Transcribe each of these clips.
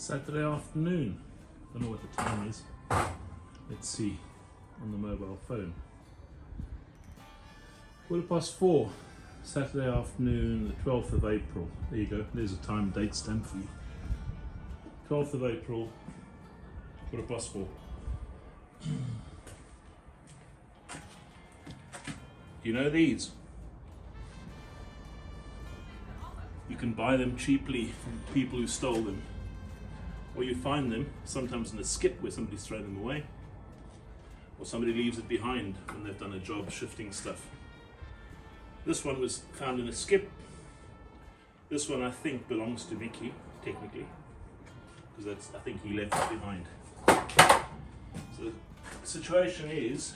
Saturday afternoon. Don't know what the time is. Let's see on the mobile phone. 4:15, Saturday afternoon, the 12th of April. There you go. There's a time date stamp for you. 12th of April, 4:15. You know these? You can buy them cheaply from people who stole them. Or you find them sometimes in a skip where somebody's thrown them away. Or somebody leaves it behind when they've done a job shifting stuff. This one was found in a skip. This one I think belongs to Mickey, technically. Because I think he left it behind. So the situation is,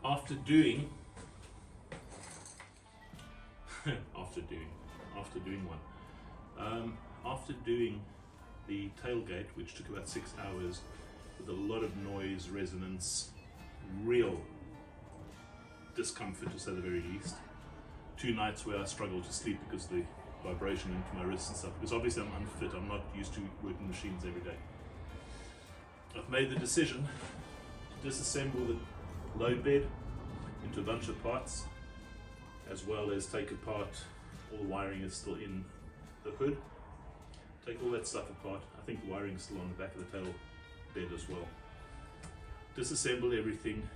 after doing the tailgate, which took about 6 hours, with a lot of noise, resonance, real discomfort to say the very least. 2 nights where I struggled to sleep because of the vibration into my wrists and stuff, because obviously I'm unfit, I'm not used to working machines every day. I've made the decision to disassemble the load bed into a bunch of parts, as well as take apart, all the wiring is still in the hood. Take all that stuff apart. I think the wiring is still on the back of the tail bed as well. Disassemble everything,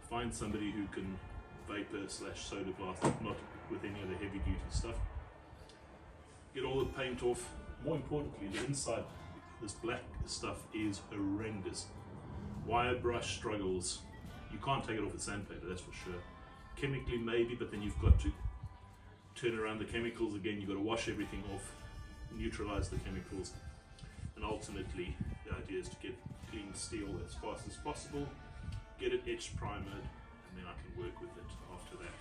find somebody who can vapor/soda blast, not with any of the heavy duty stuff. Get all the paint off. More importantly, the inside, this black stuff is horrendous. Wire brush struggles. You can't take it off with sandpaper, that's for sure. Chemically maybe, but then you've got to turn around the chemicals again. You've got to wash everything off, neutralize the chemicals, and ultimately the idea is to get clean steel as fast as possible, get it etched, primered, and then I can work with it after that.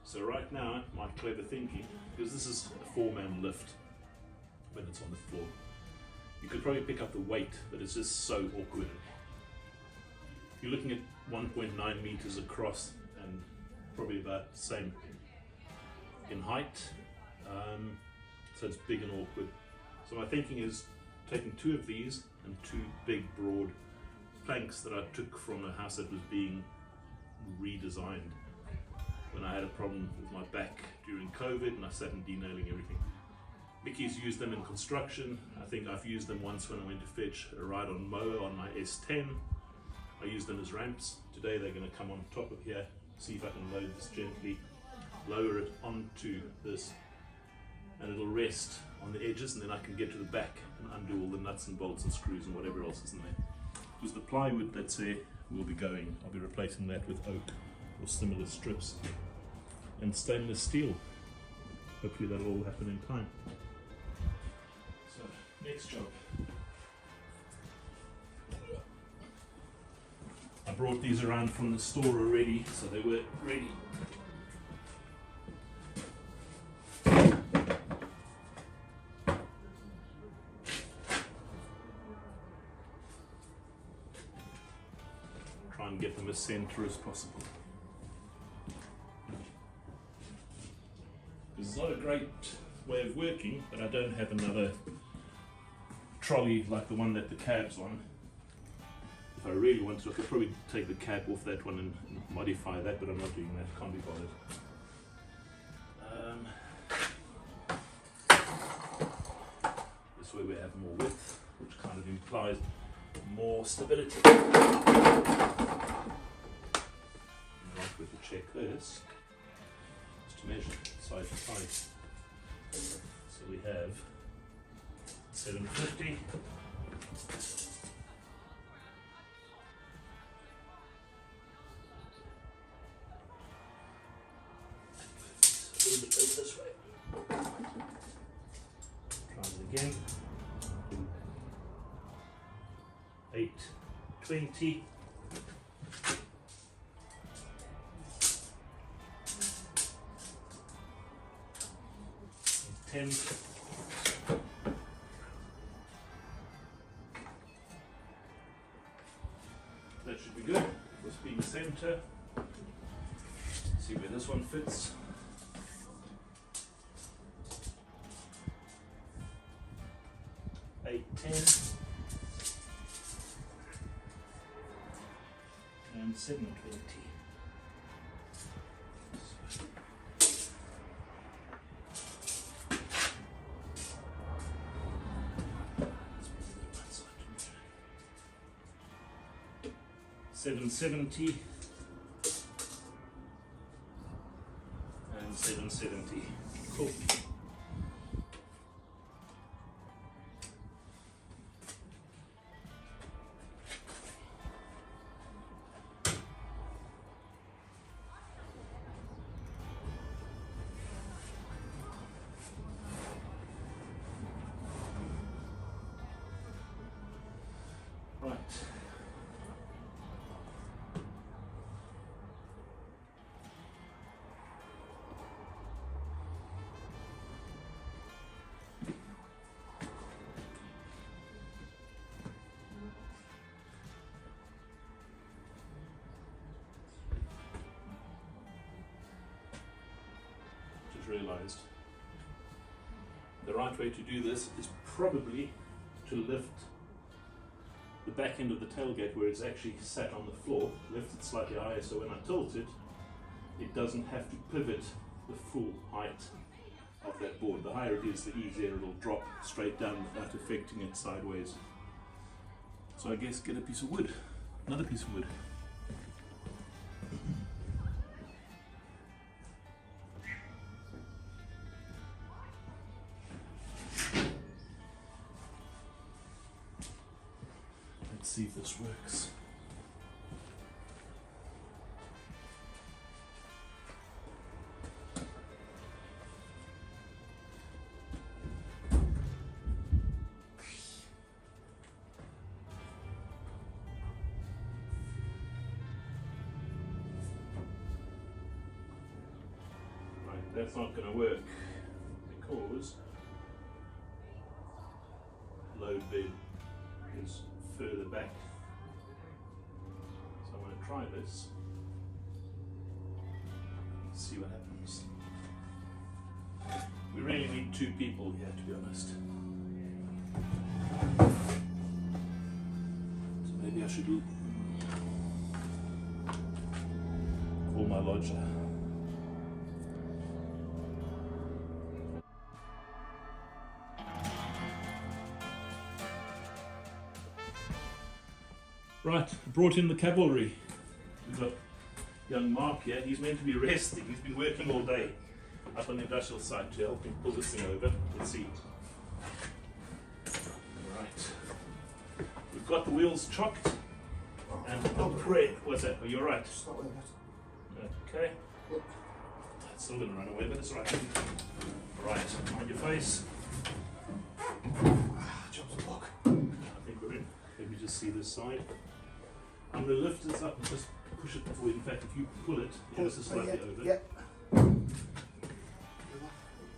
So right now, my clever thinking, because this is a 4-man lift when it's on the floor, you could probably pick up the weight, but it's just so awkward. You're looking at 1.9 meters across and probably about the same in height, so it's big and awkward. So my thinking is taking 2 of these and 2 big broad planks that I took from a house that was being redesigned when I had a problem with my back during COVID and I sat and denailing everything. Mickey's used them in construction. I think I've used them once when I went to fetch a ride on mower on my S10. I used them as ramps. Today they're going to come on top of here, see if I can load this gently, lower it onto this, and it'll rest on the edges, and then I can get to the back and undo all the nuts and bolts and screws and whatever else is in there. Because the plywood that's there will be going. I'll be replacing that with oak or similar strips and stainless steel. Hopefully that'll all happen in time. So, next job. I brought these around from the store already, so they were ready. Try and get them as center as possible. It's not a great way of working, but I don't have another trolley like the one that the cab's on. If I really want to, I could probably take the cab off that one and modify that, but I'm not doing that, can't be bothered. This way we have more width, which kind of implies more stability. Right, we can check this, just to measure side to side. So we have 750. A little bit over this way. Try it again. 820. 10. That should be good. This being center. See where this one fits. 720. $770 and $770. Cool. Right. Just realized the right way to do this is probably to lift the back end of the tailgate where it's actually sat on the floor, lift it slightly higher so when I tilt it, it doesn't have to pivot the full height of that board. The higher it is, the easier it'll drop straight down without affecting it sideways. So I guess get a piece of wood, another piece of wood. Let's see if this works. Right, that's not going to work because Loadbed is further back. So I'm going to try this. Let's see what happens. We really need two people here, to be honest. So maybe I should call my lodger. Right, brought in the cavalry. We've got young Mark here. He's meant to be resting. He's been working all day up on the industrial site to help him pull this thing over. Let's see. Right. We've got the wheels chocked and what's that? Are you alright? Okay. It's still going to run away, but it's right. Right, on your face. Jumps a block. I think we're in. Maybe just see this side. I'm going to lift this up and just push it forward. In fact, if you pull it, ever so slightly over. Yeah.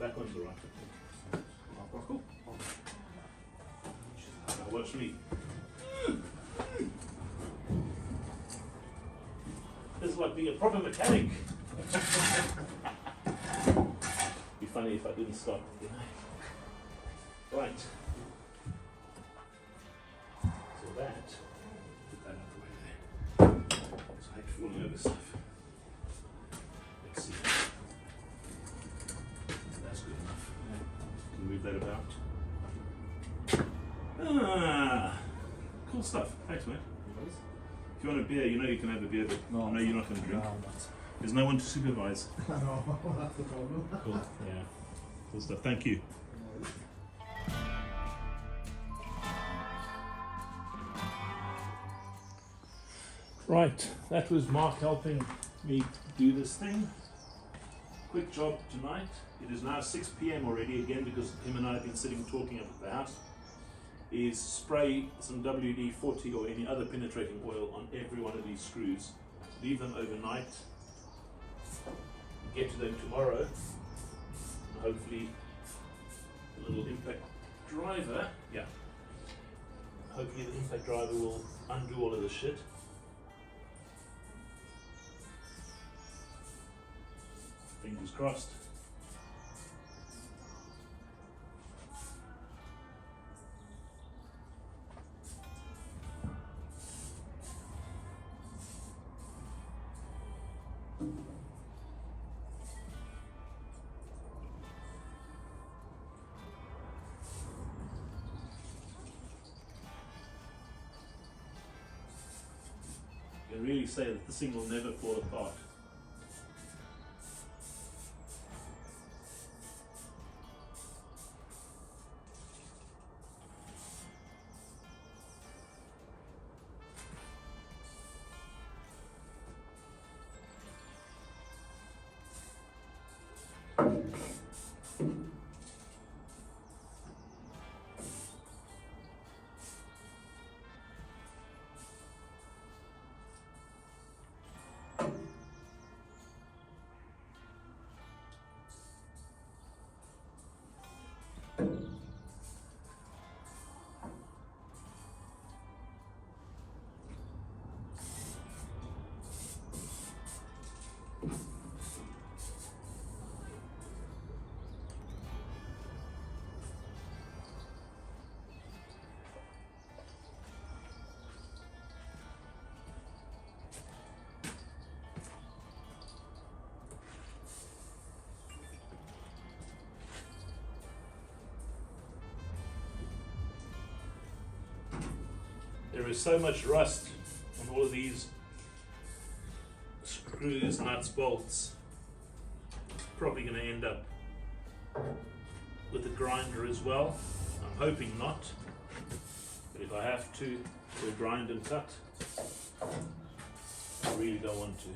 Back onto the right. Cool. Now watch me. This is like being a proper mechanic. Be funny if I didn't stop. Right. So that. Put that out the way there. So I hate falling over stuff. Let's see. That's good enough. Can move that about. Ah, cool stuff. Thanks, mate. If you want a beer, you know you can have a beer, but No, you're not going to drink. No, I'm not. There's no one to supervise. No, that's the problem. Cool. Yeah. Cool stuff. Thank you. Right, that was Mark helping me do this thing. Quick job tonight. It is now 6 p.m. already, again because him and I have been sitting talking up at the house. Is spray some WD-40 or any other penetrating oil on every one of these screws. Leave them overnight. Get to them tomorrow. And hopefully the little impact driver, hopefully the impact driver will undo all of this shit. Fingers crossed. They really say that the thing will never fall apart. There is so much rust on all of these screws, nuts, bolts. It's probably going to end up with a grinder as well. I'm hoping not, but if I have to, we'll grind and cut. I really don't want to.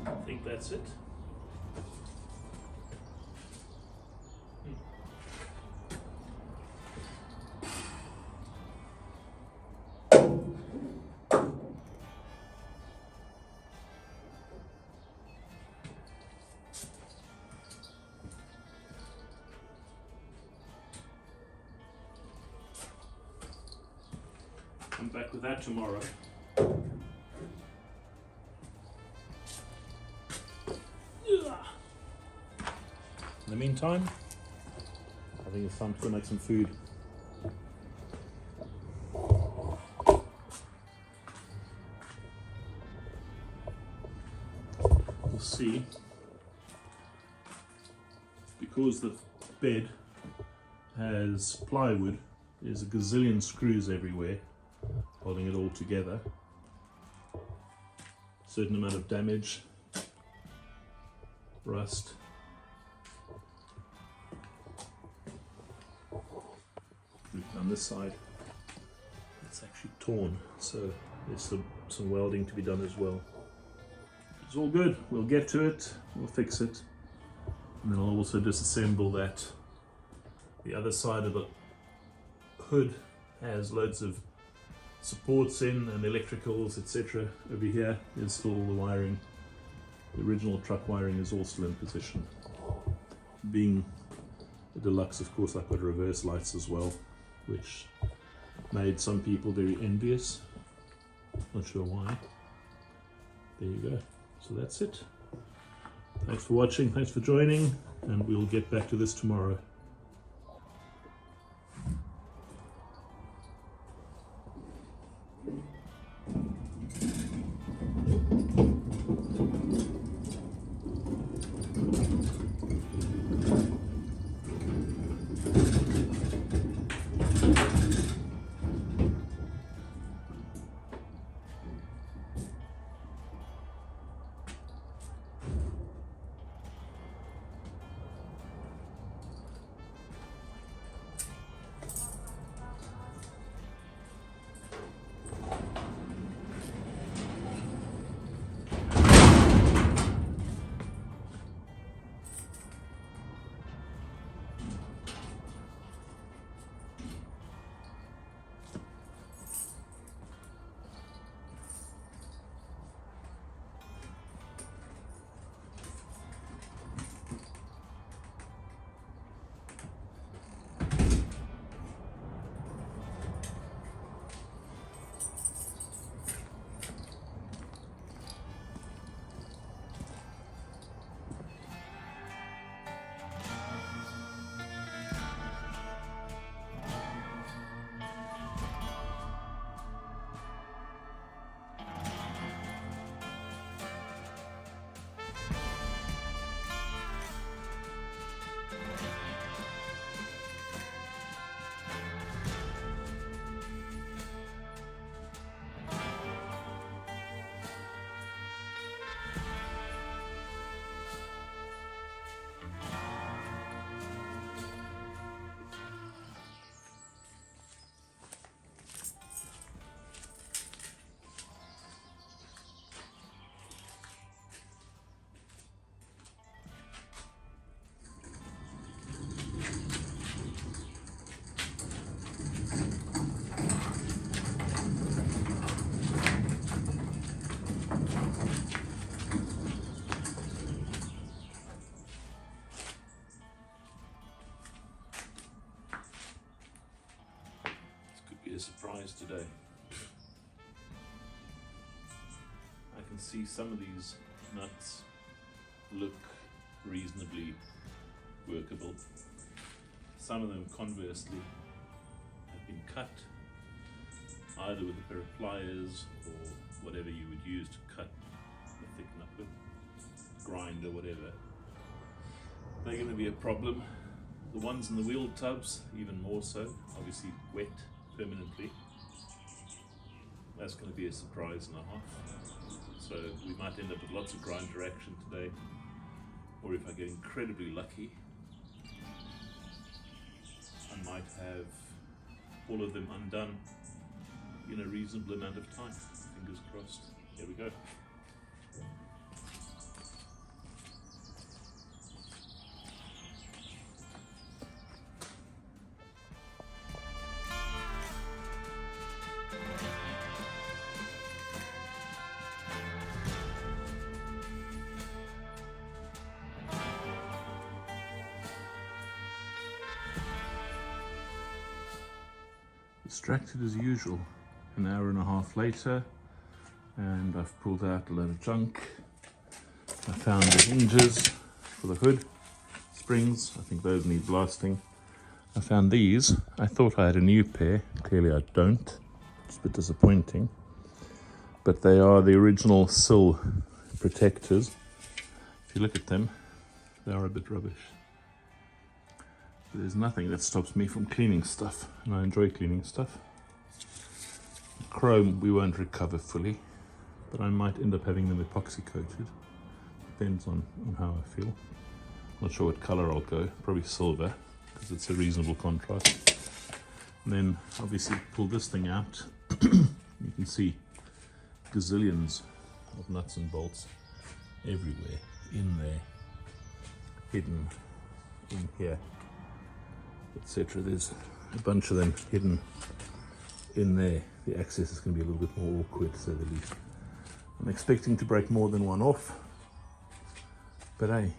I think that's it. Come back with that tomorrow. In the meantime, I think it's time to go make some food. We'll see. Because the bed has plywood, there's a gazillion screws everywhere holding it all together. Certain amount of damage, rust. On this side, it's actually torn, so there's some welding to be done as well. It's all good. We'll get to it. We'll fix it, and then I'll also disassemble that. The other side of the hood has loads of supports in and electricals, etc. Over here is still all the wiring. The original truck wiring is all still in position. Being a deluxe, of course, I've got reverse lights as well, which made some people very envious. Not sure why. There you go. So that's it. Thanks for watching, thanks for joining, and we'll get back to this tomorrow. a surprise today. I can see some of these nuts look reasonably workable. Some of them, conversely, have been cut either with a pair of pliers or whatever you would use to cut or thicken up with, grind or whatever. They're going to be a problem. The ones in the wheel tubs, even more so, obviously wet permanently. That's going to be a surprise and a half. So we might end up with lots of grinder action today, or if I get incredibly lucky, I might have all of them undone in a reasonable amount of time. Fingers crossed. Here we go. Distracted as usual. An hour and a half later, and I've pulled out a load of junk. I found the hinges for the hood, springs. I think those need blasting. I found these. I thought I had a new pair. Clearly I don't. It's a bit disappointing. But they are the original sill protectors. If you look at them, they are a bit rubbish. But there's nothing that stops me from cleaning stuff, and I enjoy cleaning stuff. Chrome we won't recover fully, but I might end up having them epoxy coated. Depends on how I feel. Not sure what color I'll go, probably silver, because it's a reasonable contrast. And then obviously pull this thing out. You can see gazillions of nuts and bolts everywhere, in there, hidden in here, etc. There's a bunch of them hidden in there. The access is going to be a little bit more awkward, to say the least. I'm expecting to break more than one off, but hey,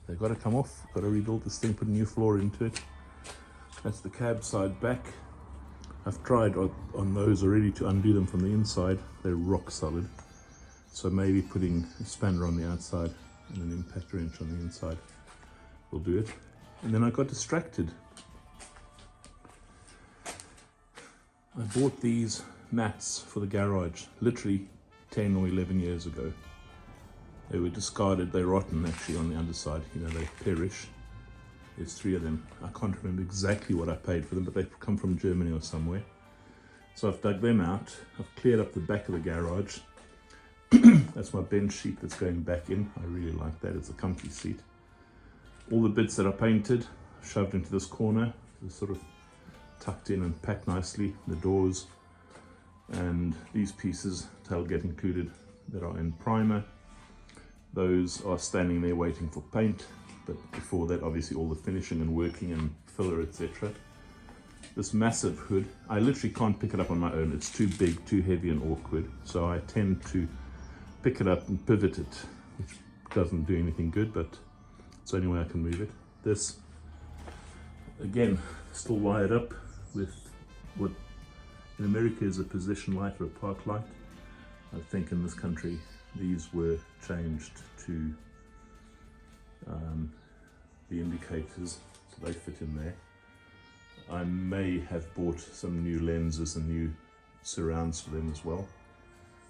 they've got to come off. Got to rebuild this thing, put a new floor into it. That's the cab side back. I've tried on those already to undo them from the inside. They're rock solid. So maybe putting a spanner on the outside and an impact wrench on the inside will do it. And then I got distracted. I bought these mats for the garage literally 10 or 11 years ago. They were discarded, they're rotten actually on the underside, you know, they perish. There's 3 of them. I can't remember exactly what I paid for them, but they've come from Germany or somewhere. So I've dug them out, I've cleared up the back of the garage. That's my bench seat that's going back in. I really like that, it's a comfy seat. All the bits that I painted, shoved into this corner, sort of tucked in and packed nicely. The doors and these pieces that'll get included that are in primer, those are standing there waiting for paint. But before that, obviously all the finishing and working and filler, etc. This massive hood, I literally can't pick it up on my own. It's too big, too heavy and awkward. So I tend to pick it up and pivot it, which doesn't do anything good, but it's the only way I can move it. This, again, still wired up with what in America is a position light or a park light. I think in this country these were changed to the indicators, so they fit in there. I may have bought some new lenses and new surrounds for them as well,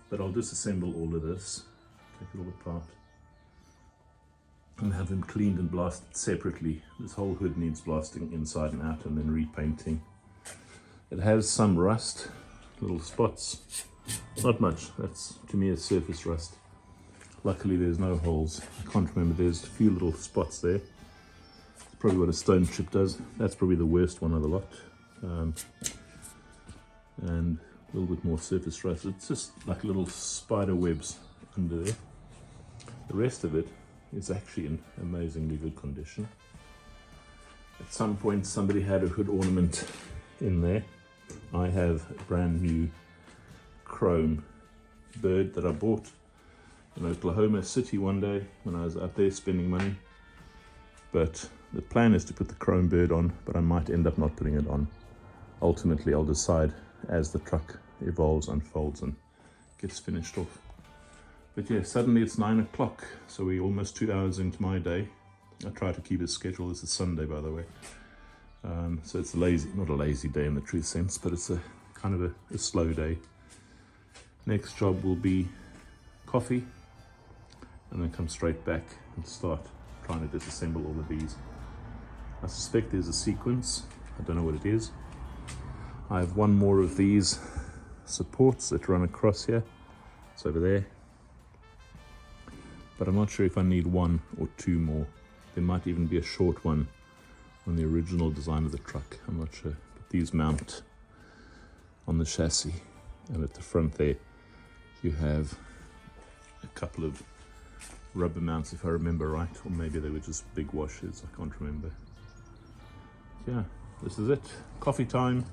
but I'll disassemble all of this, take it all apart, and have them cleaned and blasted separately. This whole hood needs blasting inside and out and then repainting. It has some rust, little spots, not much. That's to me a surface rust. Luckily there's no holes. I can't remember, there's a few little spots there. It's probably what a stone chip does. That's probably the worst one of the lot. And a little bit more surface rust. It's just like little spider webs under there. The rest of it is actually in amazingly good condition. At some point somebody had a hood ornament in there. I have a brand new chrome bird that I bought in Oklahoma City one day when I was out there spending money. But the plan is to put the chrome bird on, but I might end up not putting it on. Ultimately I'll decide as the truck evolves, unfolds, and gets finished off. But yeah, suddenly it's 9 o'clock, so we're almost 2 hours into my day. I try to keep it scheduled. It's a Sunday, by the way. So it's not a lazy day in the true sense, but it's a kind of a slow day. Next job will be coffee, and then come straight back and start trying to disassemble all of these. I suspect there's a sequence. I don't know what it is. I have one more of these supports that run across here. It's over there. But I'm not sure if I need one or two more. There might even be a short one on the original design of the truck. I'm not sure. But these mount on the chassis. And at the front there, you have a couple of rubber mounts, if I remember right. Or maybe they were just big washers. I can't remember. Yeah, this is it. Coffee time.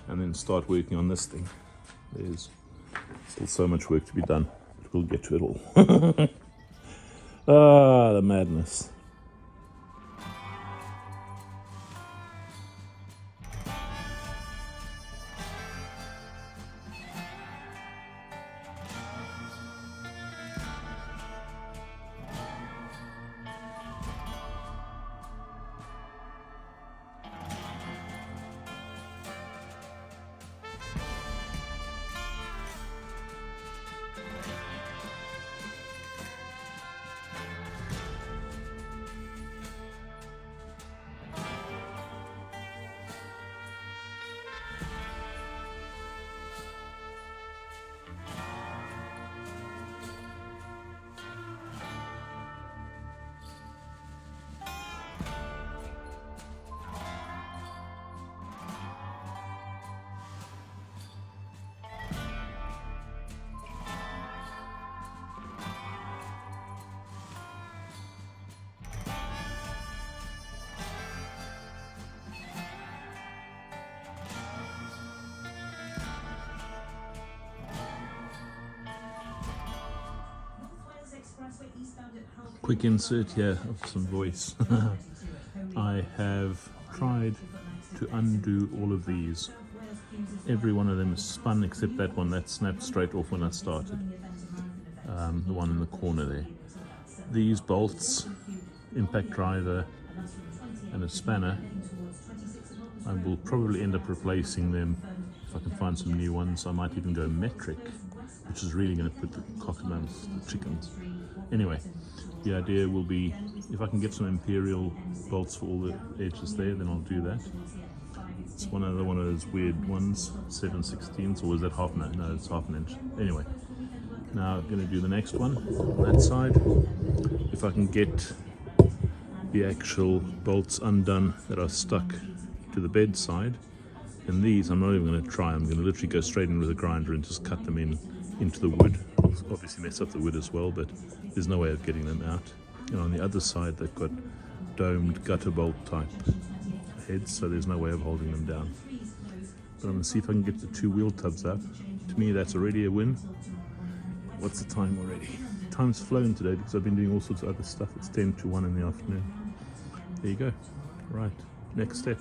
And then start working on this thing. There's still so much work to be done. But we'll get to it all. Ah, the madness. Quick insert here of some voice. I have tried to undo all of these. Every one of them is spun except that one that snapped straight off when I started. The one in the corner there. These bolts, impact driver and a spanner, I will probably end up replacing them if I can find some new ones. I might even go metric, which is really going to put the cock amongst the chickens. Anyway, the idea will be, if I can get some imperial bolts for all the edges there, then I'll do that. It's another one of those weird ones, 7/16, or is that half an inch? No, it's half an inch. Anyway, now I'm going to do the next one on that side. If I can get the actual bolts undone that are stuck to the bed side, and these I'm not even going to try. I'm going to literally go straight in with a grinder and just cut them into the wood. Obviously mess up the wood as well, but there's no way of getting them out. And on the other side they've got domed gutter bolt type heads, so there's no way of holding them down. But I'm going to see if I can get the two wheel tubs up. To me that's already a win. What's the time already? Time's flown today because I've been doing all sorts of other stuff. It's 10 to 1 in the afternoon. There you go. Right, next step.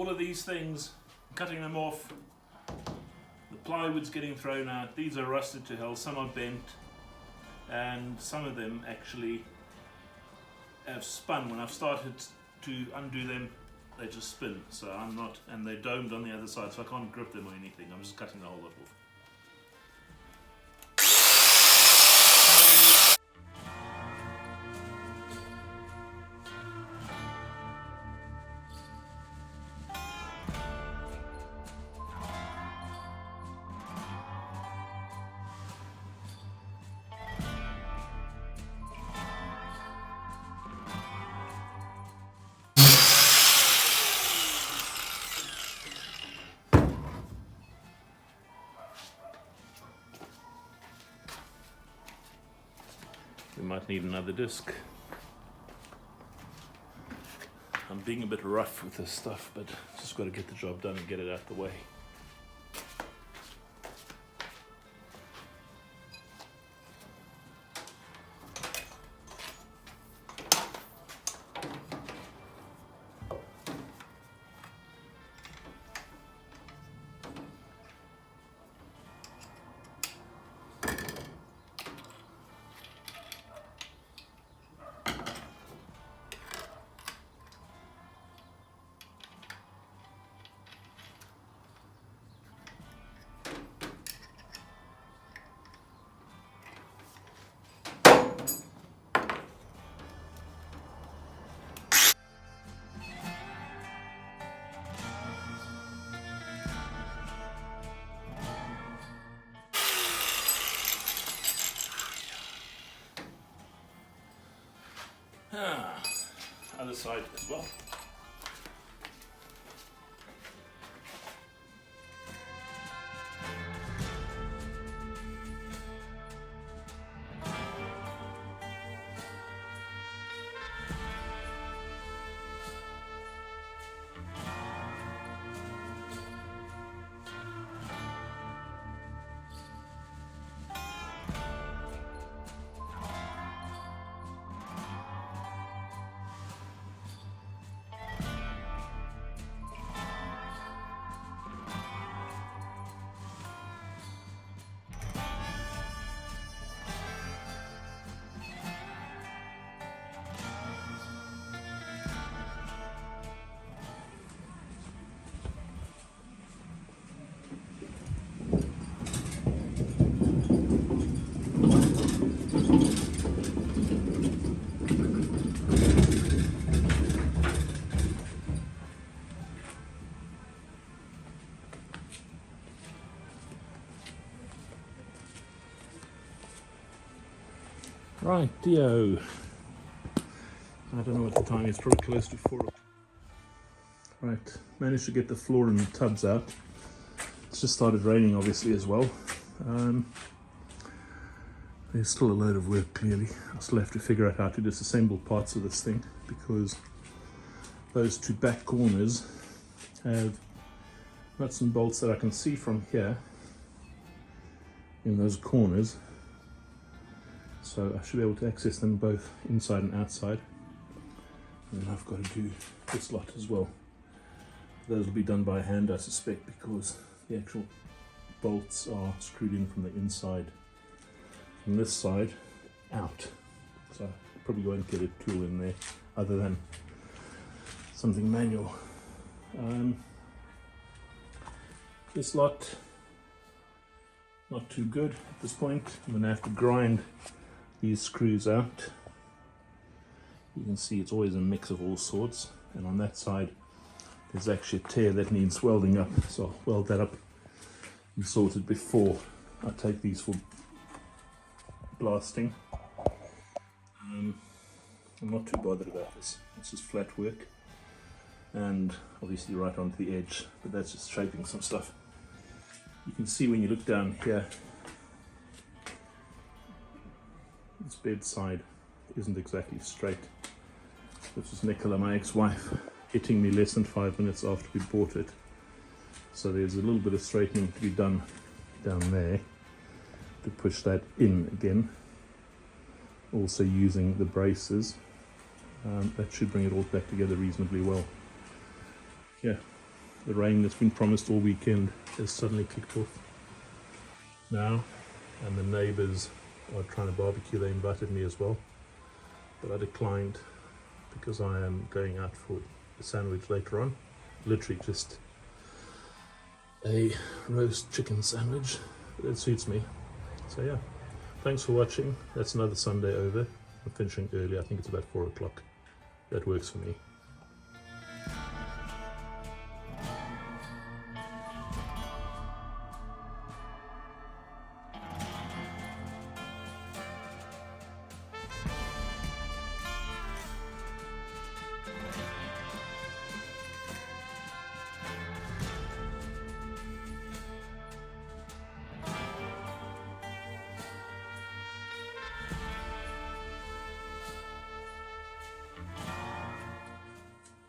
all of these things, cutting them off. The plywood's getting thrown out. These are rusted to hell, some are bent, and some of them actually have spun. When I've started to undo them, they just spin. So I'm not, and they're domed on the other side, so I can't grip them or anything. I'm just cutting the whole lot off. We might need another disc. I'm being a bit rough with this stuff, but just got to get the job done and get it out the way. Other side as well. Right, Dio. I don't know what the time is, probably close to 4 o'clock. Right, managed to get the floor and the tubs out. It's just started raining obviously as well. There's still a load of work clearly. I still have to figure out how to disassemble parts of this thing because those two back corners have nuts and bolts that I can see from here in those corners. So I should be able to access them both inside and outside. And then I've got to do this lot as well. Those will be done by hand, I suspect, because the actual bolts are screwed in from the inside, from this side out. So I probably won't get a tool in there other than something manual. This lot, not too good at this point. I'm going to have to grind these screws out. You can see it's always a mix of all sorts, and on that side there's actually a tear that needs welding up, so I'll weld that up and sort it before I take these for blasting. I'm not too bothered about this. It's just flat work and obviously right onto the edge, but that's just shaping some stuff. You can see when you look down here, this bedside isn't exactly straight. This was Nicola, my ex-wife, hitting me less than 5 minutes after we bought it. So there's a little bit of straightening to be done down there to push that in again. Also using the braces. That should bring it all back together reasonably well. Yeah, The rain that's been promised all weekend has suddenly kicked off now, and the neighbours are trying to barbecue. They invited me as well, but I declined because I am going out for a sandwich later on. Literally just a roast chicken sandwich. It suits me. So yeah, thanks for watching. That's another Sunday over. I'm finishing early. I think it's about 4 o'clock. That works for me.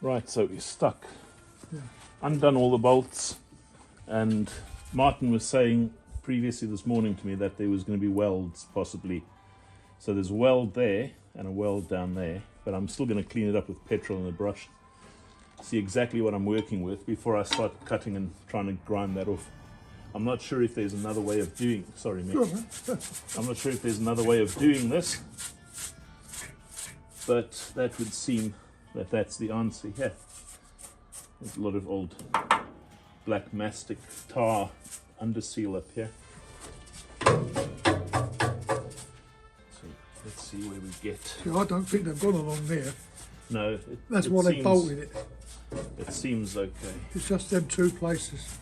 Right, so we're stuck. Yeah. Undone all the bolts, and Martin was saying previously this morning to me that there was going to be welds possibly. So there's a weld there and a weld down there, but I'm still going to clean it up with petrol and a brush. See exactly what I'm working with before I start cutting and trying to grind that off. I'm not sure if there's another way of doing. Sorry, Mick. I'm not sure if there's another way of doing this, but that would seem that that's the answer here. There's a lot of old black mastic tar under seal up here. So let's see where we get. See, I don't think they've gone along there. No, That's why they bolted it. It seems okay. It's just them two places.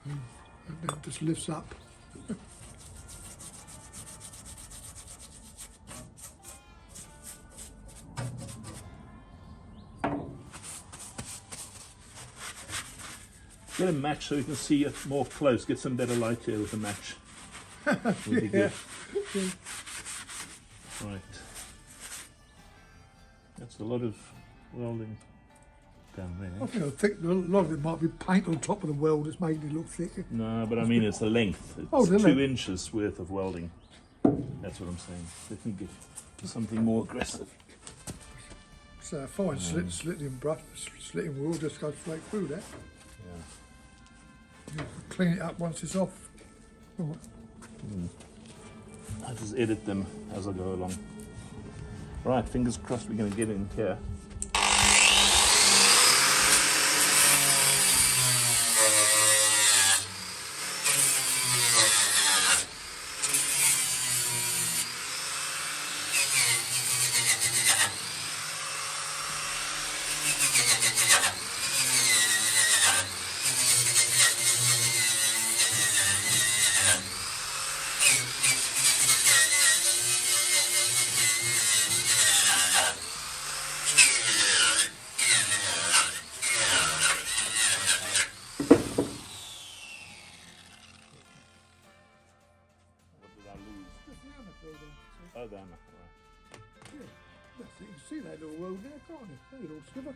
And then it just lifts up. Get a match so you can see it more close. Get some better light here with a match. Would be good. Right. That's a lot of welding down I there. think a lot of it might be paint on top of the weld that's making it look thicker. No, but I mean it's the length. It's Oh, the 2 length. inches worth of welding. That's what I'm saying. Let me get something more aggressive. So a fine slitting brush, slitting wheel just goes straight through that. Yeah. You clean it up once it's off. Oh, I just edit them as I go along. Right, fingers crossed we're going to get in here. Oh, down there, right. yeah, you can see that little weld there, can't you? That little sliver.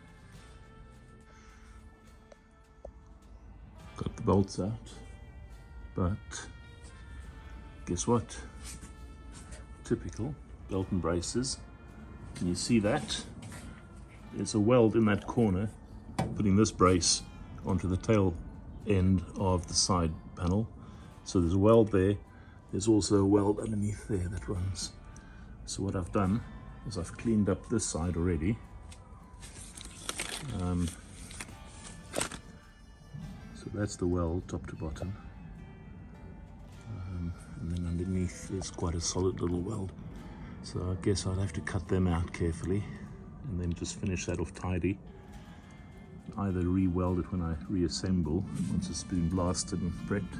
Got the bolts out, but guess what? Typical belt and braces. Can you see that? There's a weld in that corner, putting this brace onto the tail end of the side panel. So there's a weld there. There's also a weld underneath there that runs. So what I've done is I've cleaned up this side already. So that's the weld top to bottom. And then underneath there's quite a solid little weld. So I guess I'd have to cut them out carefully and then just finish that off tidy. Either re-weld it when I reassemble once it's been blasted and prepped.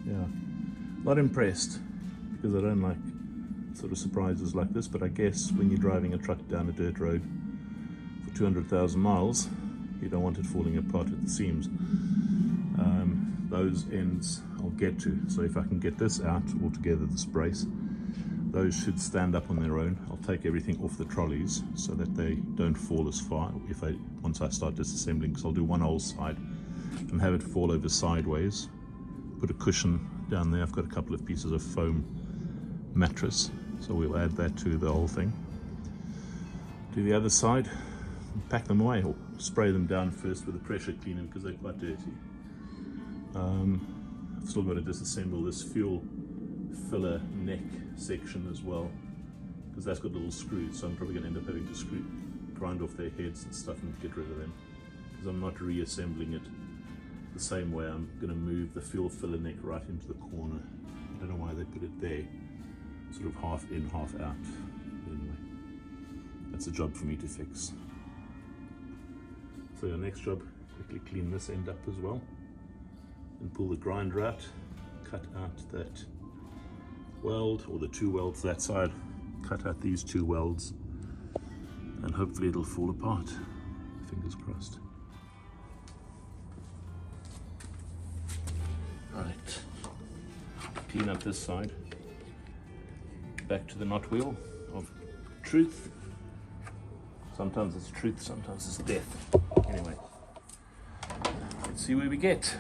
Yeah, not impressed because I don't like sort of surprises like this, but I guess when you're driving a truck down a dirt road for 200,000 miles, you don't want it falling apart at the seams. Those ends I'll get to, so if I can get this out altogether, this brace, those should stand up on their own. I'll take everything off the trolleys so that they don't fall as far once I start disassembling, because I'll do one whole side and have it fall over sideways. Put a cushion down there. I've got a couple of pieces of foam mattress So we'll add that to the whole thing. Do the other side, pack them away, or spray them down first with a pressure cleaner because they're quite dirty. I've still got to disassemble this fuel filler neck section as well, because that's got little screws, so I'm probably going to end up having to grind off their heads and stuff and get rid of them, because I'm not reassembling it the same way. I'm going to move the fuel filler neck right into the corner. I don't know why they put it there, sort of half in, half out. Anyway, that's a job for me to fix. So your next job, quickly clean this end up as well, and pull the grinder out, cut out that weld, or the two welds that side, cut out these two welds, and hopefully it'll fall apart. Fingers crossed. Right, clean up this side. Back to the knot wheel of truth. Sometimes it's truth, sometimes it's death. Anyway, let's see where we get.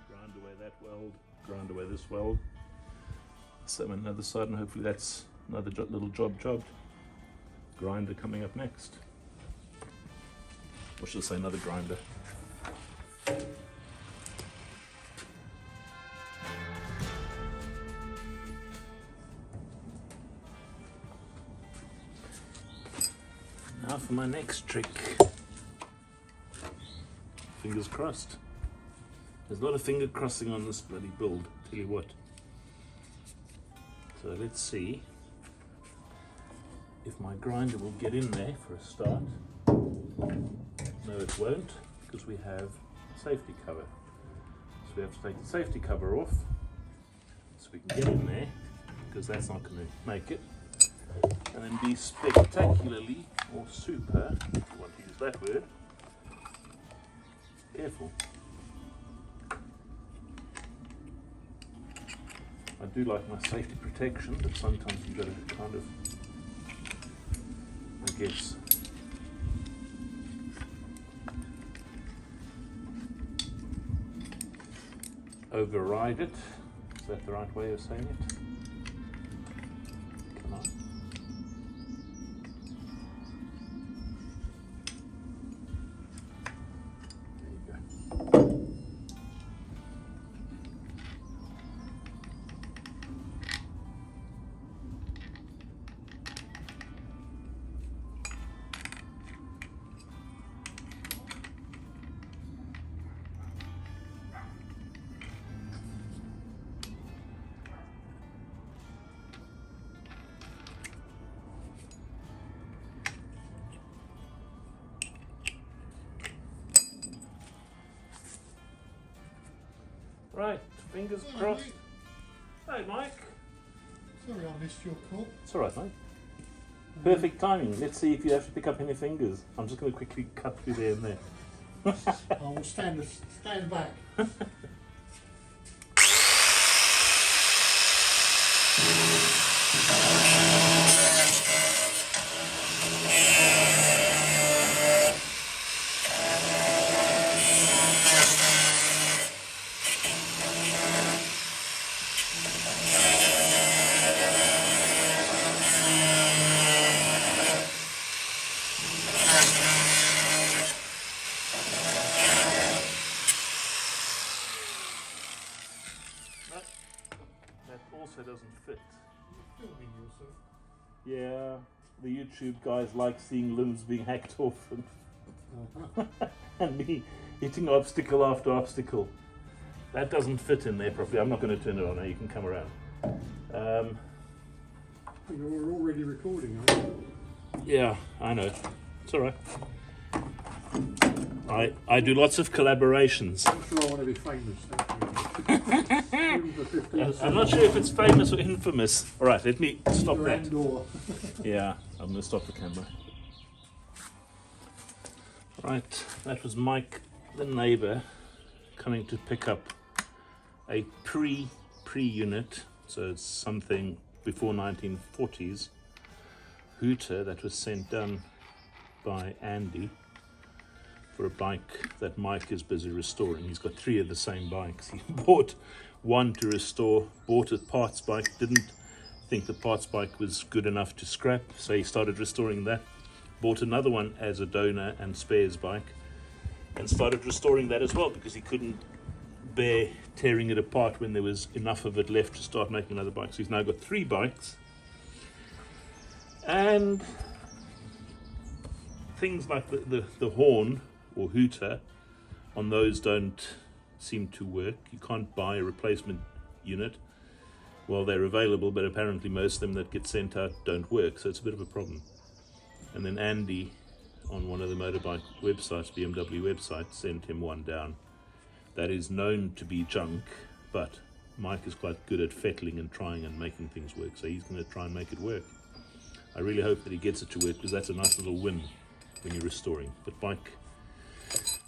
Grind away that weld, grind away this weld. Same on the other side, and hopefully that's another little job jobbed. Grinder coming up next. Or should I say another grinder. Now for my next trick. Fingers crossed. There's a lot of finger crossing on this bloody build, tell you what. So let's see if my grinder will get in there for a start. No, it won't, because we have a safety cover. So we have to take the safety cover off so we can get in there, because that's not going to make it. And then be spectacularly, or super, if you want to use that word, careful. I do like my safety protection, but sometimes you've got to kind of, I guess, override it. Is that the right way of saying it? Come on. There you go. Right, fingers crossed. Hey, Mike. Sorry I missed your call. It's alright, mate. Perfect timing. Let's see if you have to pick up any fingers. I'm just going to quickly cut through there and there. I will stand back. Also doesn't fit. You're filming yourself. Yeah, the YouTube guys like seeing limbs being hacked off and, and me hitting obstacle after obstacle. that doesn't fit in there properly. I'm not going to turn it on now, you can come around. You're already recording, aren't you? Yeah, I know. It's alright. I do lots of collaborations. I'm sure I want to be famous. I'm not sure if it's famous or infamous. Alright, let me stop that. Yeah, I'm going to stop the camera. Right, that was Mike, the neighbour, coming to pick up a pre-unit, so it's something before 1940s hooter that was sent down by Andy for a bike that Mike is busy restoring. He's got 3 of the same bikes. He bought one to restore, bought a parts bike, didn't think the parts bike was good enough to scrap, so he started restoring that. Bought another one as a donor and spares bike and started restoring that as well because he couldn't bear tearing it apart when there was enough of it left to start making another bike. So he's now got 3 bikes, and things like the horn or hooter on those don't seem to work. You can't buy a replacement unit. Well, they're available, but apparently most of them that get sent out don't work, so it's a bit of a problem. And then Andy, on one of the motorbike websites, BMW websites, sent him one down that is known to be junk, but Mike is quite good at fettling and trying and making things work, so he's going to try and make it work. I really hope that he gets it to work, because that's a nice little win when you're restoring. But Mike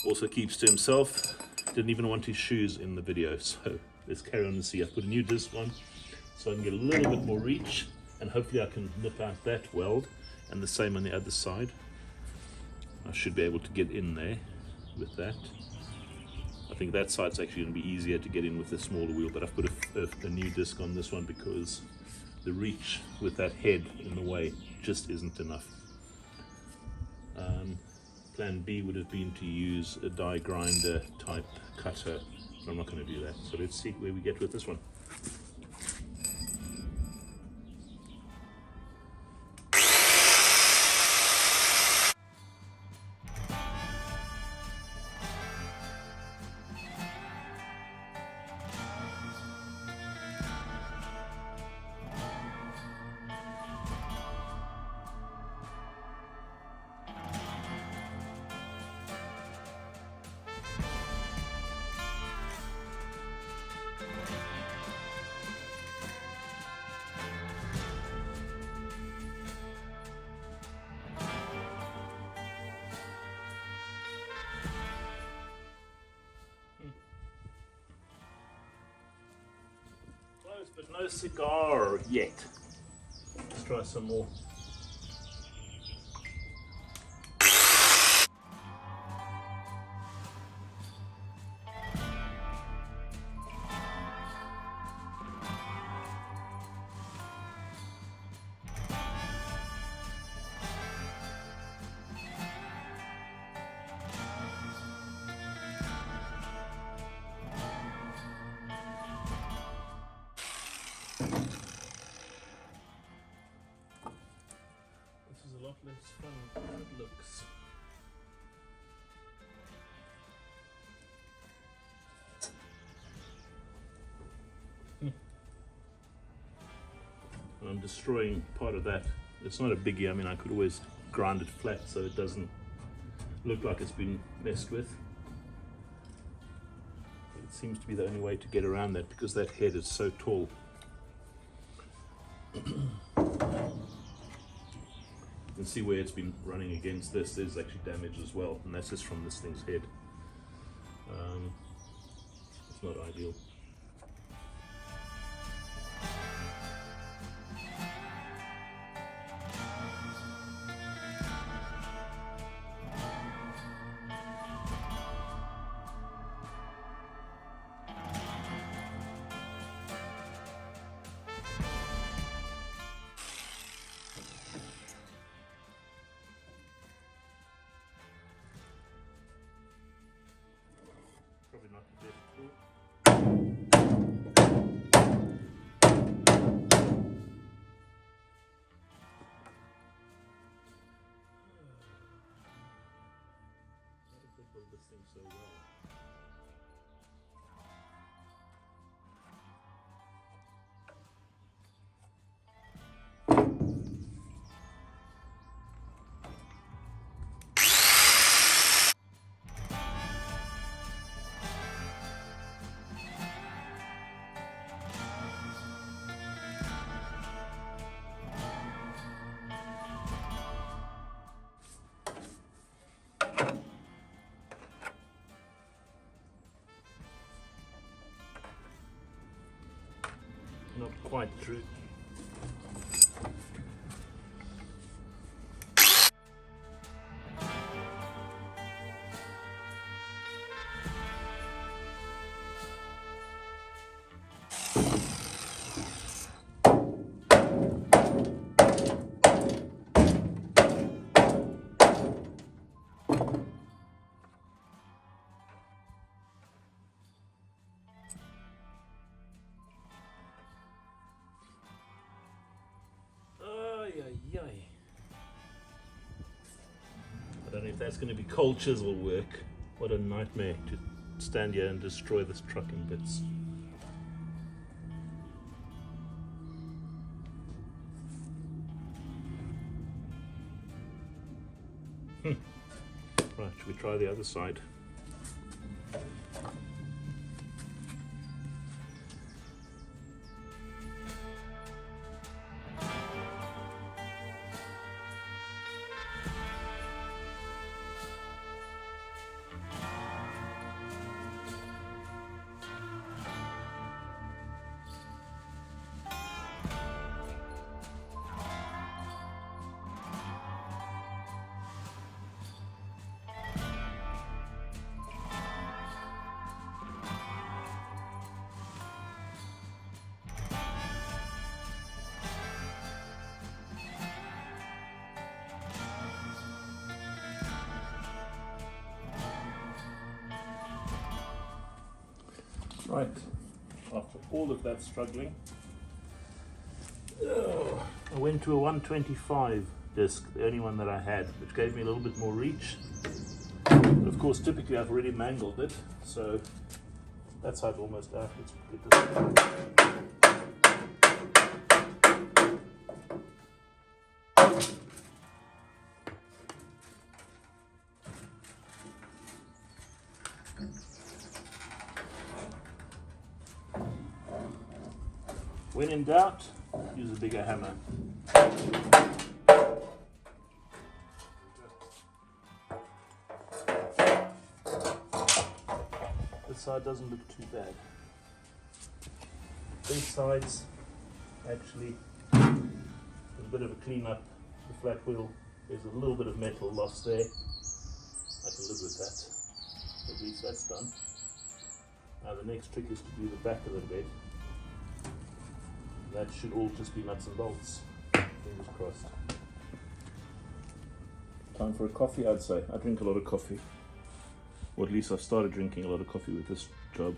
also keeps to himself, didn't even want his shoes in the video, so let's carry on and see. I've put a new disc on so I can get a little bit more reach, and hopefully I can nip out that weld, and the same on the other side. I should be able to get in there with that. I think that side's actually going to be easier to get in with the smaller wheel, but I've put a new disc on this one because the reach with that head in the way just isn't enough. Plan B would have been to use a die grinder type cutter, but I'm not going to do that. So let's see where we get with this one. But no cigar yet. Let's try some more. A lot less fun than it looks. I'm destroying part of that. It's not a biggie. I mean, I could always grind it flat so it doesn't look like it's been messed with. It seems to be the only way to get around that because that head is so tall. You can see where it's been running against this. There's actually damage as well, and that's just from this thing's head. It's not ideal. Probably not the best tool. How did they build this thing so well? quite true. I don't know if that's going to be cold chisel work. What a nightmare to stand here and destroy this truck in bits. Right, should we try the other side? Right, after all of that struggling, I went to a 125 disc, the only one that I had, which gave me a little bit more reach. But of course, typically I've already mangled it, so that's how it's almost out. Let's get this. When in doubt, use a bigger hammer. This side doesn't look too bad. These sides, actually, there's a bit of a clean up. The flat wheel, there's a little bit of metal lost there. I can live with that. At least that's done. Now the next trick is to do the back of the bed. That should all just be nuts and bolts. Fingers crossed. Time for a coffee, I'd say. I drink a lot of coffee. Or at least I've started drinking a lot of coffee with this job.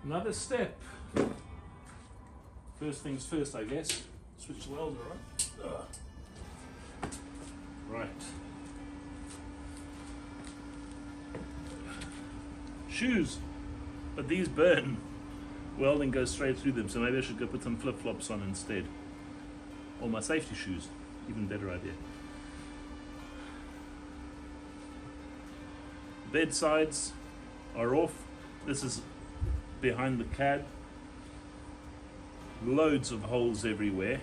Another step. First things first, I guess. Switch the welder on. Right. Shoes, but these burn. Welding goes straight through them, so maybe I should go put some flip-flops on instead. Or my safety shoes, even better idea. Bed sides are off. This is behind the cab. Loads of holes everywhere.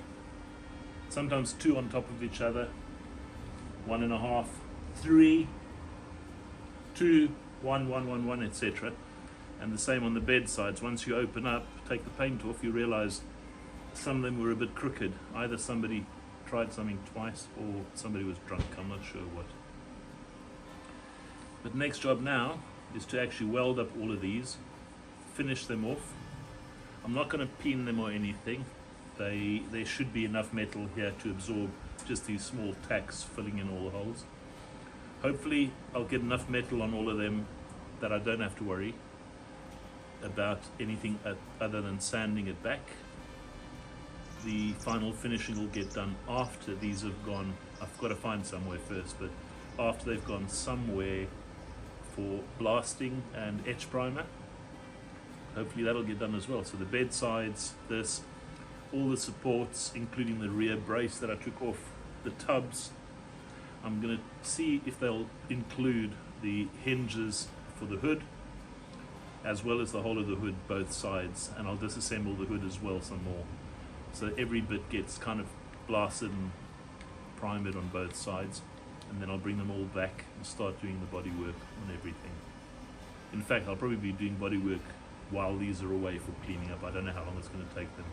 Sometimes two on top of each other. 1.5, 3, 2, 1, 1, 1, 1, etc. And the same on the bed sides. Once you open up, take the paint off, you realize some of them were a bit crooked. Either somebody tried something twice or somebody was drunk, I'm not sure what. But next job now is to actually weld up all of these, finish them off. I'm not going to pin them or anything. There should be enough metal here to absorb just these small tacks filling in all the holes. Hopefully I'll get enough metal on all of them that I don't have to worry about anything other than sanding it back. The final finishing will get done after these have gone. I've got to find somewhere first, but after they've gone somewhere for blasting and etch primer. Hopefully that'll get done as well. So the bed sides, this, all the supports, including the rear brace that I took off the tubs. I'm going to see if they'll include the hinges for the hood, as well as the whole of the hood, both sides, and I'll disassemble the hood as well some more. So every bit gets kind of blasted and primed on both sides, and then I'll bring them all back and start doing the body work on everything. In fact, I'll probably be doing body work while these are away for cleaning up. I don't know how long it's going to take them.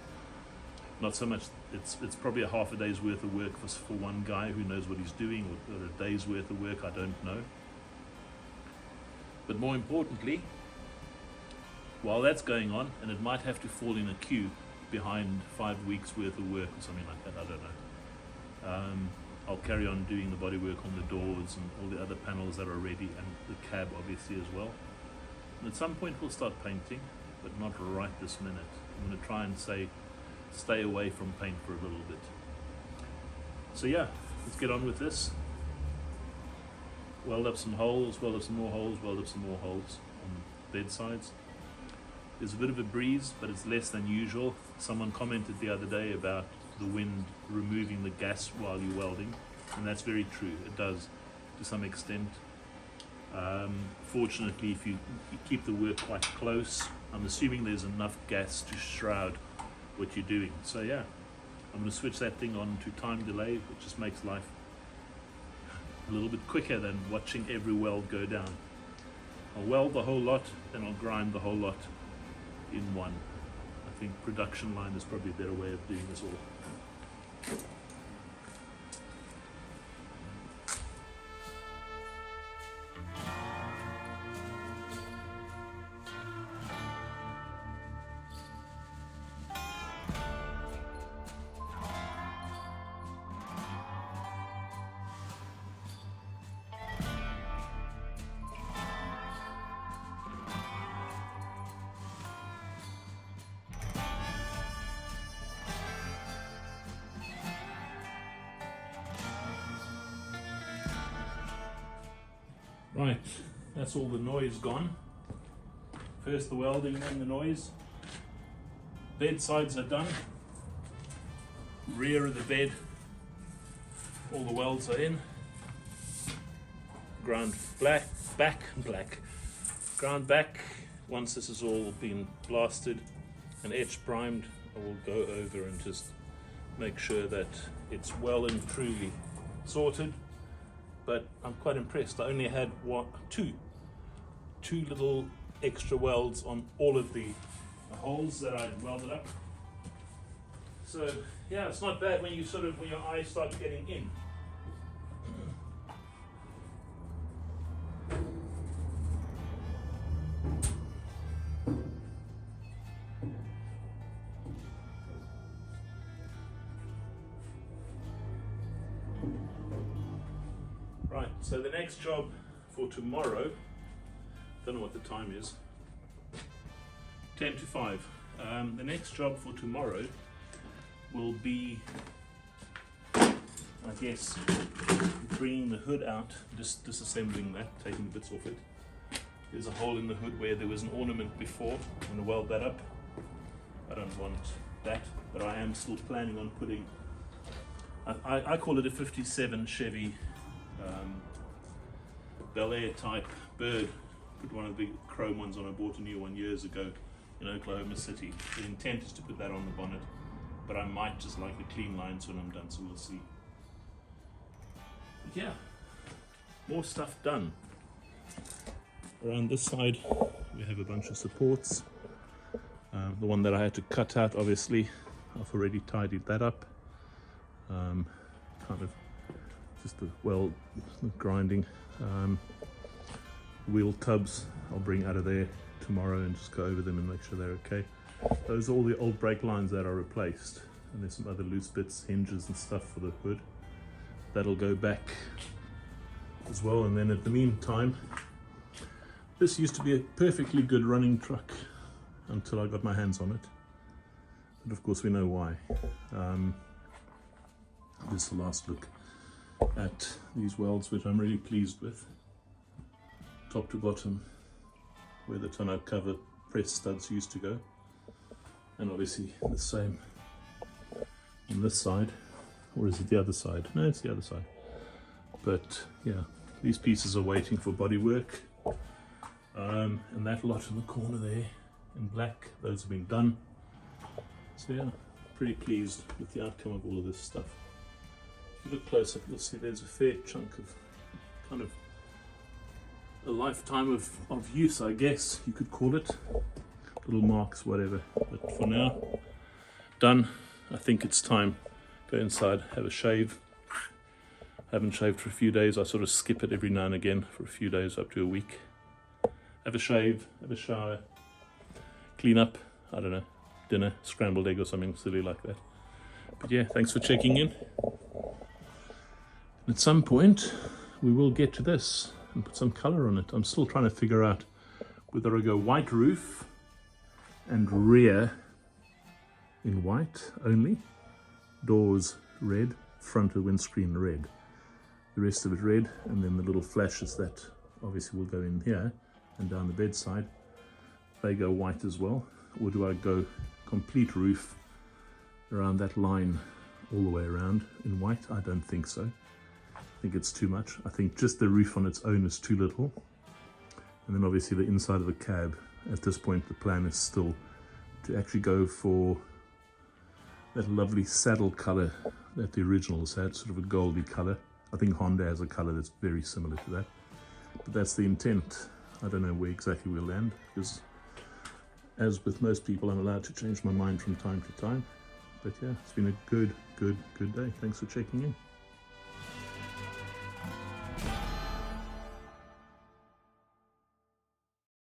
Not so much, it's probably a half a day's worth of work for one guy who knows what he's doing, or a day's worth of work, I don't know. But more importantly, while that's going on, and it might have to fall in a queue behind 5 weeks worth of work or something like that, I don't know. I'll carry on doing the body work on the doors and all the other panels that are ready, and the cab obviously as well. And at some point we'll start painting, but not right this minute. I'm going to try and stay away from paint for a little bit. So yeah, let's get on with this. Weld up some holes, weld up some more holes, weld up some more holes on bed sides. There's a bit of a breeze, but it's less than usual. Someone commented the other day about the wind removing the gas while you're welding, and that's very true. It does to some extent. Fortunately, if you keep the work quite close, I'm assuming there's enough gas to shroud what you're doing. So yeah, I'm going to switch that thing on to time delay, which just makes life a little bit quicker than watching every weld go down. I'll weld the whole lot, then I'll grind the whole lot in one. I think production line is probably a better way of doing this all. Right, that's all the noise gone. First the welding, then the noise. Bed sides are done. Rear of the bed, all the welds are in. Ground back. Ground back. Once this has all been blasted and etch primed, I will go over and just make sure that it's well and truly sorted. But I'm quite impressed. I only had two little extra welds on all of the holes that I welded up. So yeah, it's not bad when your eyes start getting in. Right, so the next job for tomorrow, don't know what the time is, 10 to 5. The next job for tomorrow will be, I guess, bringing the hood out, disassembling that, taking the bits off it. There's a hole in the hood where there was an ornament before. I'm going to weld that up. I don't want that, but I am still planning on putting, I call it a 57 Chevy Bel Air type bird. Put one of the chrome ones on. I bought a new one years ago in Oklahoma City. The intent is to put that on the bonnet, but I might just like the clean lines when I'm done, so we'll see. But yeah, more stuff done. Around this side we have a bunch of supports. The one that I had to cut out, obviously, I've already tidied that up. Kind of just the grinding. Wheel tubs I'll bring out of there tomorrow and just go over them and make sure they're okay. Those are all the old brake lines that are replaced, and there's some other loose bits, hinges and stuff for the hood. That'll go back as well. And then at the meantime, this used to be a perfectly good running truck until I got my hands on it, but of course we know why. This is the last look at these welds, which I'm really pleased with. Top to bottom, where the tonneau cover press studs used to go, and obviously the same on this side. Or is it the other side? No, it's the other side. But yeah, these pieces are waiting for body work. And that lot in the corner there in black, those have been done. So yeah, pretty pleased with the outcome of all of this stuff. If you look close up, you'll see there's a fair chunk of kind of a lifetime of use, I guess you could call it. Little marks, whatever. But for now, done. I think it's time. Go inside, have a shave. I haven't shaved for a few days. I sort of skip it every now and again for a few days, up to a week. Have a shave, have a shower, clean up, I don't know, dinner, scrambled egg or something silly like that. But yeah, thanks for checking in. At some point, we will get to this and put some color on it. I'm still trying to figure out whether I go white roof and rear in white only, doors red, front of windscreen red, the rest of it red, and then the little flashes that obviously will go in here and down the bedside, they go white as well. Or do I go complete roof around that line all the way around in white? I don't think so. I think it's too much. I think just the roof on its own is too little. And then obviously the inside of the cab. At this point the plan is still to actually go for that lovely saddle color that the originals had, sort of a goldy color. I think Honda has a color that's very similar to that. But that's the intent. I don't know where exactly we'll land, because as with most people, I'm allowed to change my mind from time to time. But yeah, it's been a good day. Thanks for checking in.